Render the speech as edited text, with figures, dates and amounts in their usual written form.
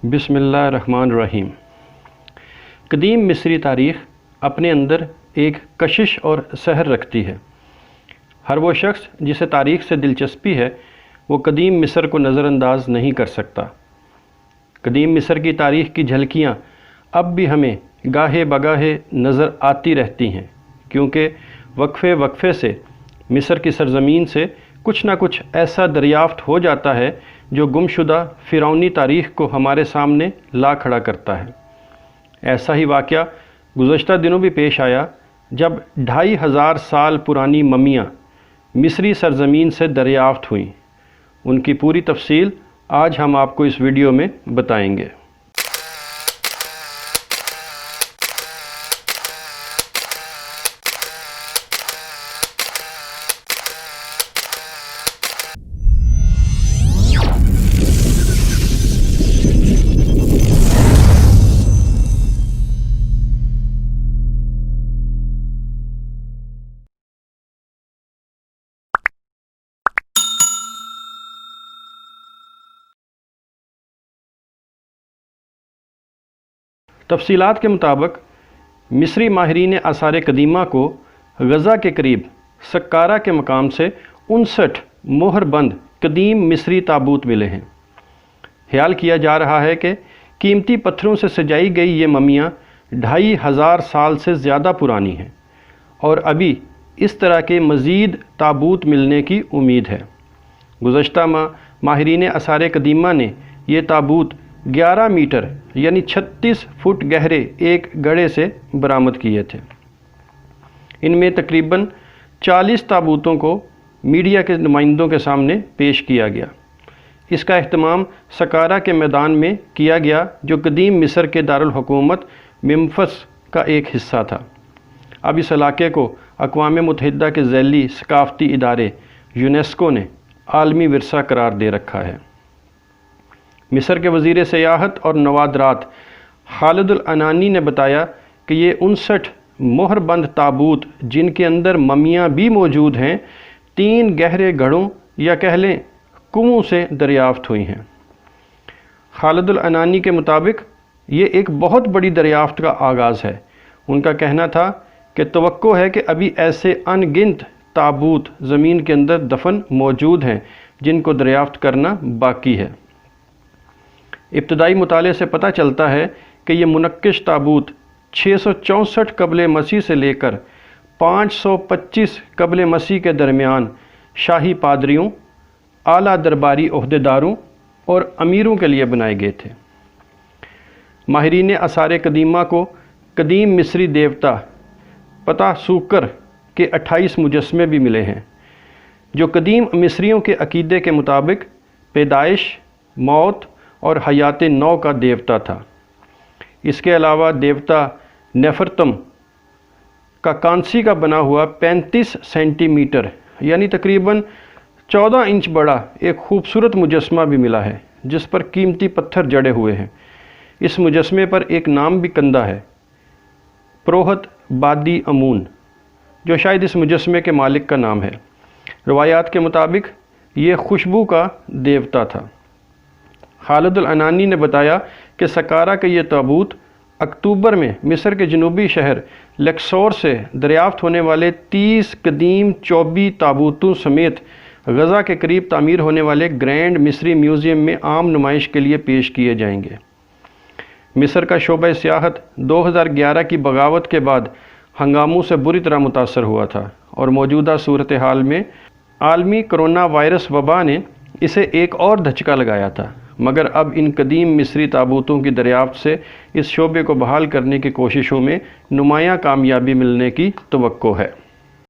बिस्मिल्लाहिर्रहमानिर्रहीम। कदीम मिस्री तारीख़ अपने अंदर एक कशिश और सहर रखती है। हर वो शख्स जिसे तारीख़ से दिलचस्पी है वो कदीम मिस्र को नज़रअंदाज नहीं कर सकता। कदीम मिस्र की तारीख़ की झलकियाँ अब भी हमें गाहे बगाहे नज़र आती रहती हैं, क्योंकि वक्फ़े वक्फ़े से मिस्र की सरज़मीन से कुछ ना कुछ ऐसा दरियाफ़्त हो जाता है जो गुमशुदा फ़िरौनी तारीख़ को हमारे सामने ला खड़ा करता है। ऐसा ही वाक़या गुज़श्ता दिनों भी पेश आया जब 2500 साल पुरानी मम्मियाँ मिस्री सरज़मीन से दरियाफ़्त हुईं। उनकी पूरी तफसील आज हम आपको इस वीडियो में बताएंगे। तफसीलात के मुताबिक मिस्री माहिरीन आसार कदीमा को गज़ा के करीब सक्कारा के मकाम से 59 मोहरबंद कदीम मिस्री ताबूत मिले हैं। ख्याल किया जा रहा है कि कीमती पत्थरों से सजाई गई ये मम्मियाँ 2500 साल से ज़्यादा पुरानी हैं और अभी इस तरह के मज़ीद ताबूत मिलने की उम्मीद है। गुज़श्ता माह माहिरीन आसार कदीमा ने ये ताबूत 11 मीटर यानी 36 फुट गहरे एक गड्ढे से बरामद किए थे। इनमें तकरीबन 40 ताबूतों को मीडिया के नुमाइंदों के सामने पेश किया गया। इसका एहतमाम सक्कारा के मैदान में किया गया, जो कदीम मिस्र के दारुल हुकूमत मेम्फिस का एक हिस्सा था। अब इस इलाके को अक़वाम मुत्तहिदा के ज़ैली सकाफ़ती इदारे यूनेस्को ने आलमी विरसा करार दे रखा है। मिस्र के वज़ीर सियाहत और नवादरात खालिदुल अनानी ने बताया कि ये 59 मोहरबंद ताबूत, जिनके अंदर मम्मियाँ भी मौजूद हैं, 3 गहरे गढ़ों या कह लें कुओं से दरियाफ़्त हुई हैं। खालिदुल अनानी के मुताबिक ये एक बहुत बड़ी दरियाफ़्त का आगाज़ है। उनका कहना था कि तवक्को है कि अभी ऐसे अनगिनत ताबूत ज़मीन के अंदर दफन मौजूद हैं जिनको दरियाफ़्त करना बाकी है। इब्तदाई मुताले से पता चलता है कि ये मुनक्किश ताबूत 664 कबल मसीह से लेकर 525 कबल मसीह के दरमियान शाही पादरियों, आला दरबारी ओहदेदारों और अमीरों के लिए बनाए गए थे। माहिरीन आसार कदीमा को कदीम मिस्री देवता पता सूकर के 28 मुजस्मे भी मिले हैं, जो कदीम मिस्रियों के अकीदे के मुताबिक पैदाइश, मौत और हयात नौ का देवता था। इसके अलावा देवता नेफरतम का कांसी का बना हुआ 35 सेंटीमीटर यानी तकरीबन 14 इंच बड़ा एक खूबसूरत मुजस्मा भी मिला है, जिस पर कीमती पत्थर जड़े हुए हैं। इस मुजस्मे पर एक नाम भी कंदा है, प्रोहत बादी अमून, जो शायद इस मुजस्मे के मालिक का नाम है। रवायात के मुताबिक ये खुशबू का देवता था। खालिदुल अनानी ने बताया कि सक्कारा के ये ताबूत अक्टूबर में मिस्र के जनूबी शहर लक्सोर से दरियाफ़्त होने वाले 30 कदीम चौबी ताबूतों समेत गज़ा के करीब तामीर होने वाले ग्रैंड मिस्री म्यूज़ियम में आम नुमाइश के लिए पेश किए जाएंगे। मिस्र का शोबा सियाहत 2011 की बगावत के बाद हंगामों से बुरी तरह मुतासर हुआ था और मौजूदा सूरत हाल में आलमी कोरोना वायरस वबा ने इसे एक और धचका लगाया था। मगर अब इन कदीम मिस्री ताबूतों की दरियाफ़्त से इस शोबे को बहाल करने की कोशिशों में नुमायाँ कामयाबी मिलने की तवक्को है।